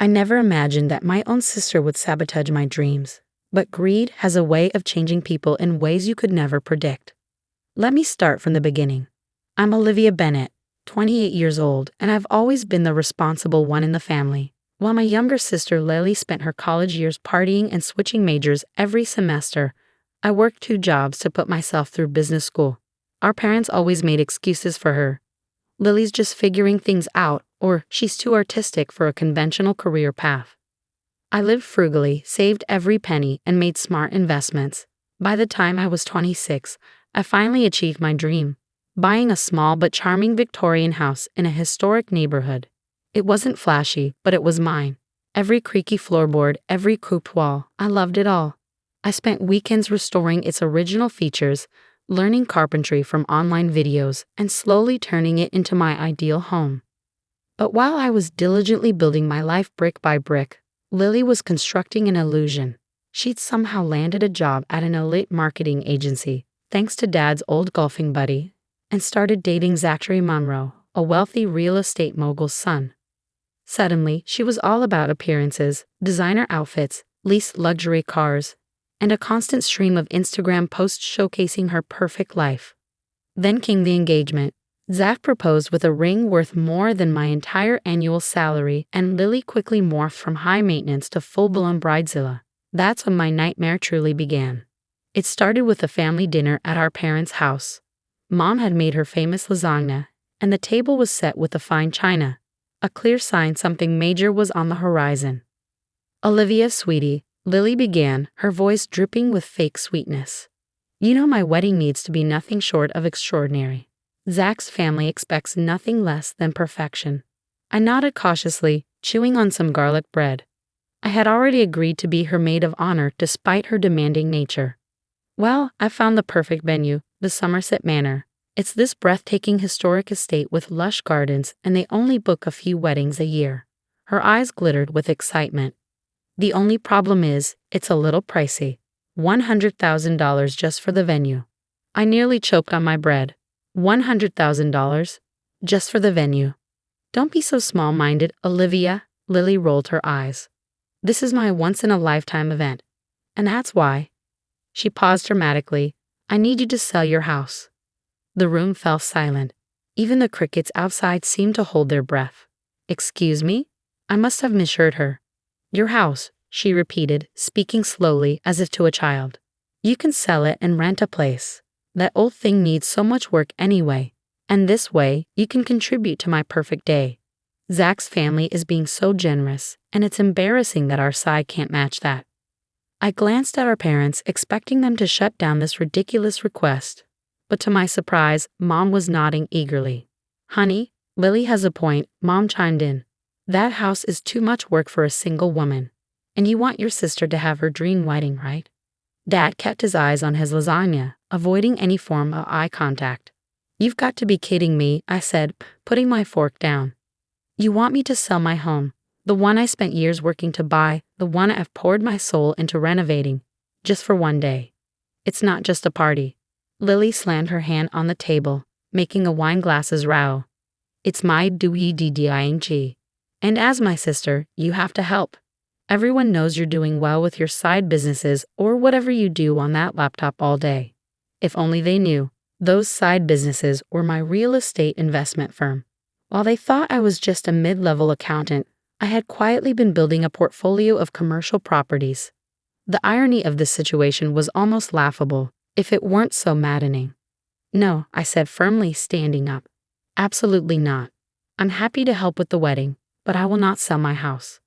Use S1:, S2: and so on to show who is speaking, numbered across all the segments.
S1: I never imagined that my own sister would sabotage my dreams. But greed has a way of changing people in ways you could never predict. Let me start from the beginning. I'm Olivia Bennett, 28 years old, and I've always been the responsible one in the family. While my younger sister Lily spent her college years partying and switching majors every semester, I worked 2 jobs to put myself through business school. Our parents always made excuses for her. Lily's just figuring things out, or she's too artistic for a conventional career path. I lived frugally, saved every penny, and made smart investments. By the time I was 26, I finally achieved my dream, buying a small but charming Victorian house in a historic neighborhood. It wasn't flashy, but it was mine. Every creaky floorboard, every couped wall, I loved it all. I spent weekends restoring its original features, learning carpentry from online videos, and slowly turning it into my ideal home. But while I was diligently building my life brick by brick, Lily was constructing an illusion. She'd somehow landed a job at an elite marketing agency, thanks to Dad's old golfing buddy, and started dating Zachary Monroe, a wealthy real estate mogul's son. Suddenly, she was all about appearances, designer outfits, leased luxury cars, and a constant stream of Instagram posts showcasing her perfect life. Then came the engagement. Zach proposed with a ring worth more than my entire annual salary, and Lily quickly morphed from high maintenance to full-blown bridezilla. That's when my nightmare truly began. It started with a family dinner at our parents' house. Mom had made her famous lasagna, and the table was set with the fine china, a clear sign something major was on the horizon. "Olivia, sweetie," Lily began, her voice dripping with fake sweetness. "You know my wedding needs to be nothing short of extraordinary. Zach's family expects nothing less than perfection." I nodded cautiously, chewing on some garlic bread. I had already agreed to be her maid of honor despite her demanding nature. "Well, I found the perfect venue, the Somerset Manor. It's this breathtaking historic estate with lush gardens, and they only book a few weddings a year." Her eyes glittered with excitement. "The only problem is, it's a little pricey. $100,000 just for the venue." I nearly choked on my bread. $100,000? Just for the venue? "Don't be so small-minded, Olivia," Lily rolled her eyes. "This is my once-in-a-lifetime event. And that's why." She paused dramatically. "I need you to sell your house." The room fell silent. Even the crickets outside seemed to hold their breath. "Excuse me?" I must have misheard her. "Your house," she repeated, speaking slowly as if to a child. "You can sell it and rent a place. That old thing needs so much work anyway. And this way, you can contribute to my perfect day. Zach's family is being so generous, and it's embarrassing that our side can't match that." I glanced at our parents, expecting them to shut down this ridiculous request. But to my surprise, Mom was nodding eagerly. "Honey, Lily has a point," Mom chimed in. "That house is too much work for a single woman. And you want your sister to have her dream wedding, right?" Dad kept his eyes on his lasagna, avoiding any form of eye contact. "You've got to be kidding me," I said, putting my fork down. "You want me to sell my home, the one I spent years working to buy, the one I've poured my soul into renovating, just for one day? It's not just a party." Lily slammed her hand on the table, making a wine glasses rattle. "It's my doing. And as my sister, you have to help. Everyone knows you're doing well with your side businesses or whatever you do on that laptop all day. If only they knew, those side businesses were my real estate investment firm. While they thought I was just a mid-level accountant, I had quietly been building a portfolio of commercial properties. The irony of this situation was almost laughable, if it weren't so maddening. "No," I said firmly, standing up. "Absolutely not. I'm happy to help with the wedding, but I will not sell my house."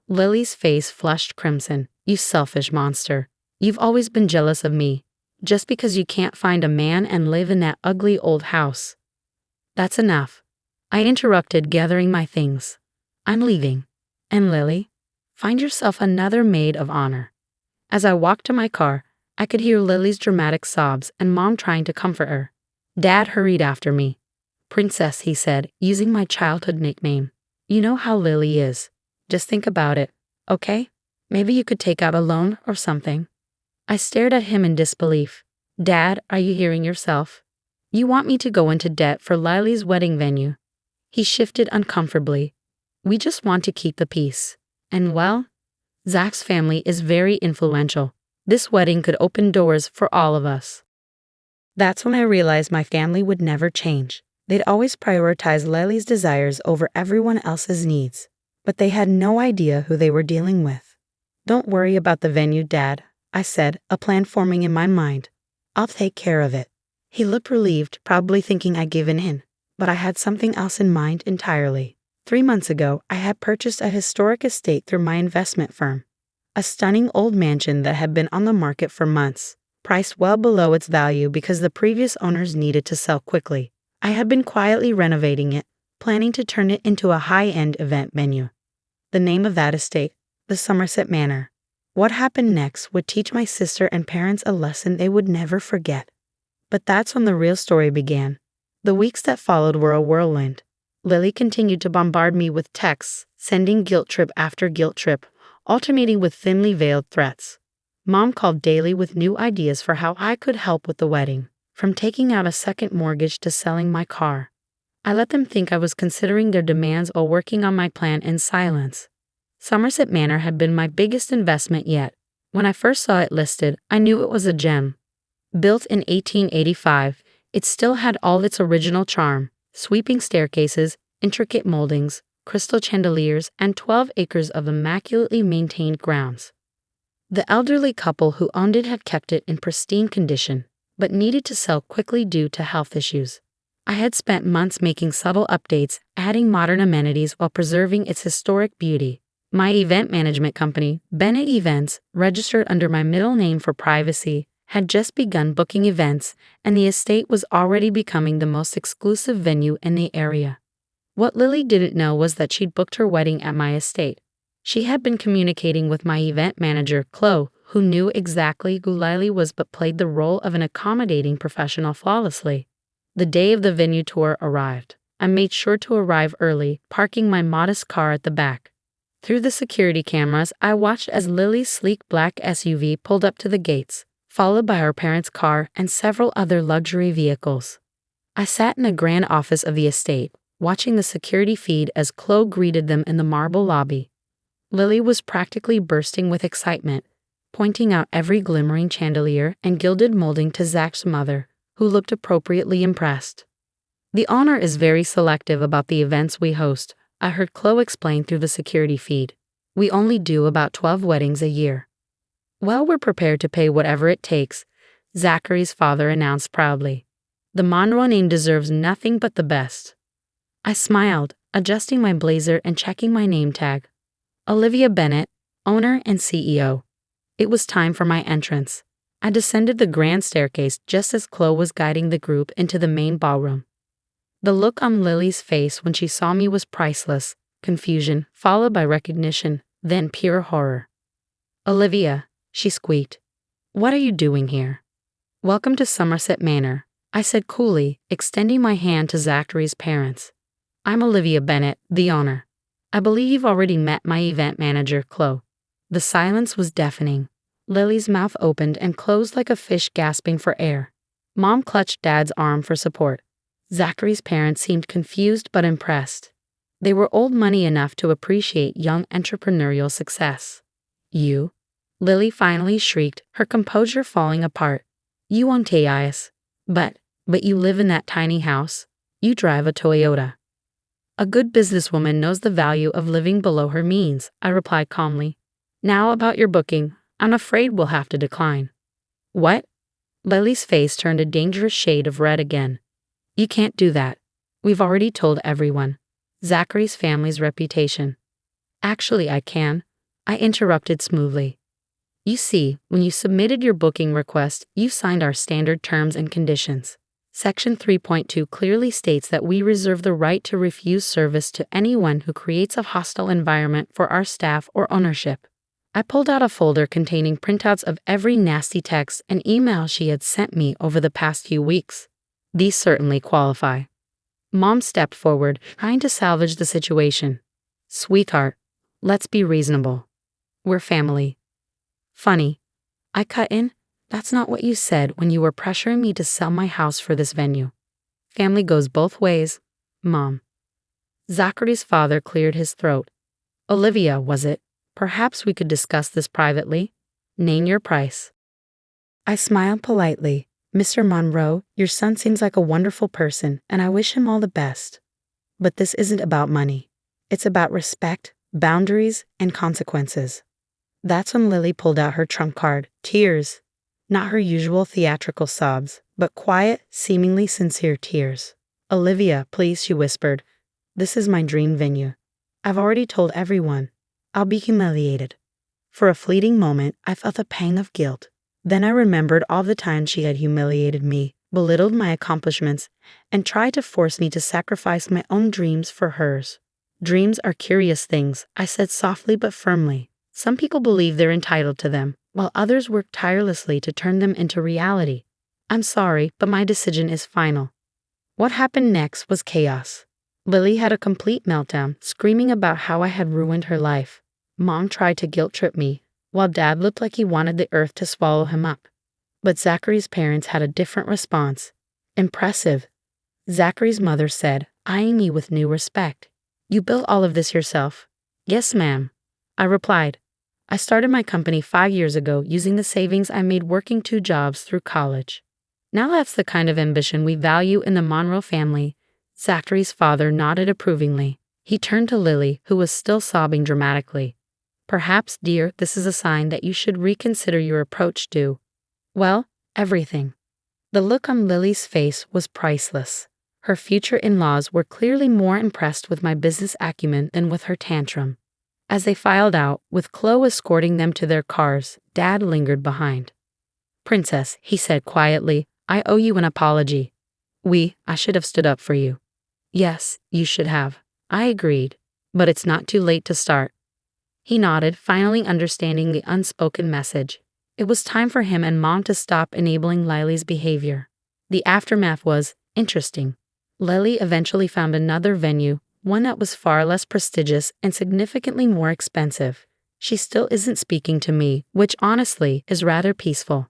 S1: Lily's face flushed crimson. "You selfish monster. You've always been jealous of me, just because you can't find a man and live in that ugly old house." "That's enough," I interrupted, gathering my things. "I'm leaving. And Lily, find yourself another maid of honor." As I walked to my car, I could hear Lily's dramatic sobs and Mom trying to comfort her. Dad hurried after me. "Princess," he said, using my childhood nickname. "You know how Lily is. Just think about it, okay? Maybe you could take out a loan or something." I stared at him in disbelief. "Dad, are you hearing yourself? You want me to go into debt for Lily's wedding venue?" He shifted uncomfortably. "We just want to keep the peace. And well, Zach's family is very influential. This wedding could open doors for all of us. That's when I realized my family would never change. They'd always prioritize Lily's desires over everyone else's needs. But they had no idea who they were dealing with. "Don't worry about the venue, Dad," I said, a plan forming in my mind. "I'll take care of it." He looked relieved, probably thinking I'd given in. But I had something else in mind entirely. 3 months ago, I had purchased a historic estate through my investment firm. A stunning old mansion that had been on the market for months, priced well below its value because the previous owners needed to sell quickly. I had been quietly renovating it, planning to turn it into a high-end event venue. The name of that estate, the Somerset Manor. What happened next would teach my sister and parents a lesson they would never forget. But that's when the real story began. The weeks that followed were a whirlwind. Lily continued to bombard me with texts, sending guilt trip after guilt trip, alternating with thinly veiled threats. Mom called daily with new ideas for how I could help with the wedding, from taking out a second mortgage to selling my car. I let them think I was considering their demands while working on my plan in silence. Somerset Manor had been my biggest investment yet. When I first saw it listed, I knew it was a gem. Built in 1885, it still had all its original charm: sweeping staircases, intricate moldings, crystal chandeliers, and 12 acres of immaculately maintained grounds. The elderly couple who owned it had kept it in pristine condition, but needed to sell quickly due to health issues. I had spent months making subtle updates, adding modern amenities while preserving its historic beauty. My event management company, Bennett Events, registered under my middle name for privacy, had just begun booking events, and the estate was already becoming the most exclusive venue in the area. What Lily didn't know was that she'd booked her wedding at my estate. She had been communicating with my event manager, Chloe, who knew exactly who Lily was but played the role of an accommodating professional flawlessly. The day of the venue tour arrived. I made sure to arrive early, parking my modest car at the back. Through the security cameras, I watched as Lily's sleek black SUV pulled up to the gates, followed by her parents' car and several other luxury vehicles. I sat in the grand office of the estate, watching the security feed as Chloe greeted them in the marble lobby. Lily was practically bursting with excitement, pointing out every glimmering chandelier and gilded molding to Zach's mother, who looked appropriately impressed. "The owner is very selective about the events we host," I heard Chloe explain through the security feed. "We only do about 12 weddings a year." "Well, we're prepared to pay whatever it takes," Zachary's father announced proudly. "The Monroe name deserves nothing but the best." I smiled, adjusting my blazer and checking my name tag. Olivia Bennett, owner and CEO. It was time for my entrance. I descended the grand staircase just as Chloe was guiding the group into the main ballroom. The look on Lily's face when she saw me was priceless: confusion, followed by recognition, then pure horror. "Olivia," she squeaked, "what are you doing here?" "Welcome to Somerset Manor," I said coolly, extending my hand to Zachary's parents. "I'm Olivia Bennett, the owner. I believe you've already met my event manager, Chloe." The silence was deafening. Lily's mouth opened and closed like a fish gasping for air. Mom clutched Dad's arm for support. Zachary's parents seemed confused but impressed. They were old money enough to appreciate young entrepreneurial success. "You?" Lily finally shrieked, her composure falling apart. "You own TIS. But you live in that tiny house. You drive a Toyota." "A good businesswoman knows the value of living below her means," I replied calmly. "Now about your booking. I'm afraid we'll have to decline." "What?" Lily's face turned a dangerous shade of red again. "You can't do that. We've already told everyone. Zachary's family's reputation." "Actually, I can," I interrupted smoothly. "You see, when you submitted your booking request, you signed our standard terms and conditions. Section 3.2 clearly states that we reserve the right to refuse service to anyone who creates a hostile environment for our staff or ownership." I pulled out a folder containing printouts of every nasty text and email she had sent me over the past few weeks. These certainly qualify. Mom stepped forward, trying to salvage the situation. "Sweetheart, let's be reasonable. We're family." "Funny," I cut in. "That's not what you said when you were pressuring me to sell my house for this venue. Family goes both ways, Mom." Zachary's father cleared his throat. "Olivia, was it? Perhaps we could discuss this privately. Name your price. I smiled politely. Mr. Monroe, your son seems like a wonderful person, and I wish him all the best. But this isn't about money. It's about respect, boundaries, and consequences. That's when Lily pulled out her trump card, tears. Not her usual theatrical sobs, but quiet, seemingly sincere tears. Olivia, please, she whispered. This is my dream venue. I've already told everyone. I'll be humiliated. For a fleeting moment, I felt a pang of guilt. Then I remembered all the times she had humiliated me, belittled my accomplishments, and tried to force me to sacrifice my own dreams for hers. Dreams are curious things, I said softly but firmly. Some people believe they're entitled to them, while others work tirelessly to turn them into reality. I'm sorry, but my decision is final. What happened next was chaos. Lily had a complete meltdown, screaming about how I had ruined her life. Mom tried to guilt-trip me, while Dad looked like he wanted the earth to swallow him up. But Zachary's parents had a different response. Impressive. Zachary's mother said, eyeing me with new respect. You built all of this yourself? Yes, ma'am. I replied. I started my company 5 years ago using the savings I made working 2 jobs through college. Now that's the kind of ambition we value in the Monroe family. Zachary's father nodded approvingly. He turned to Lily, who was still sobbing dramatically. Perhaps, dear, this is a sign that you should reconsider your approach to, well, everything. The look on Lily's face was priceless. Her future in-laws were clearly more impressed with my business acumen than with her tantrum. As they filed out, with Chloe escorting them to their cars, Dad lingered behind. Princess, he said quietly, I owe you an apology. I should have stood up for you. Yes, you should have. I agreed. But it's not too late to start. He nodded, finally understanding the unspoken message. It was time for him and Mom to stop enabling Lily's behavior. The aftermath was interesting. Lily eventually found another venue, one that was far less prestigious and significantly more expensive. She still isn't speaking to me, which honestly is rather peaceful.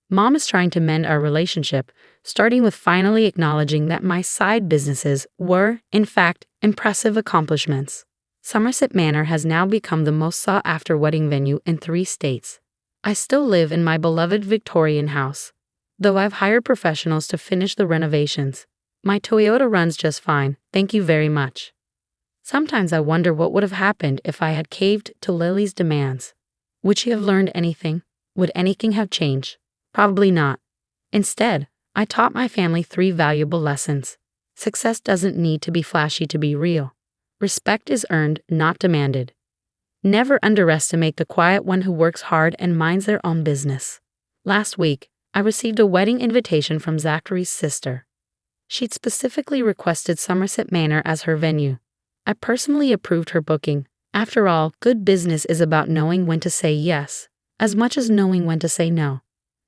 S1: Mom is trying to mend our relationship, starting with finally acknowledging that my side businesses were, in fact, impressive accomplishments. Somerset Manor has now become the most sought-after wedding venue in 3 states. I still live in my beloved Victorian house, though I've hired professionals to finish the renovations. My Toyota runs just fine, thank you very much. Sometimes I wonder what would have happened if I had caved to Lily's demands. Would she have learned anything? Would anything have changed? Probably not. Instead, I taught my family 3 valuable lessons. Success doesn't need to be flashy to be real. Respect is earned, not demanded. Never underestimate the quiet one who works hard and minds their own business. Last week, I received a wedding invitation from Zachary's sister. She'd specifically requested Somerset Manor as her venue. I personally approved her booking. After all, good business is about knowing when to say yes, as much as knowing when to say no.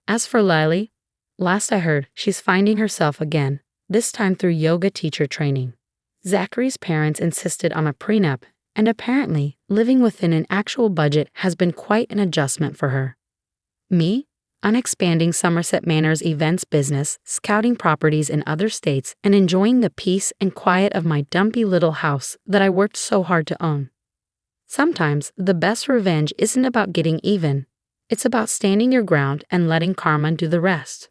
S1: As for Lily, last I heard, she's finding herself again, this time through yoga teacher training. Zachary's parents insisted on a prenup, and apparently, living within an actual budget has been quite an adjustment for her. Me? I'm expanding Somerset Manor's events business, scouting properties in other states, and enjoying the peace and quiet of my dumpy little house that I worked so hard to own. Sometimes, the best revenge isn't about getting even. It's about standing your ground and letting karma do the rest.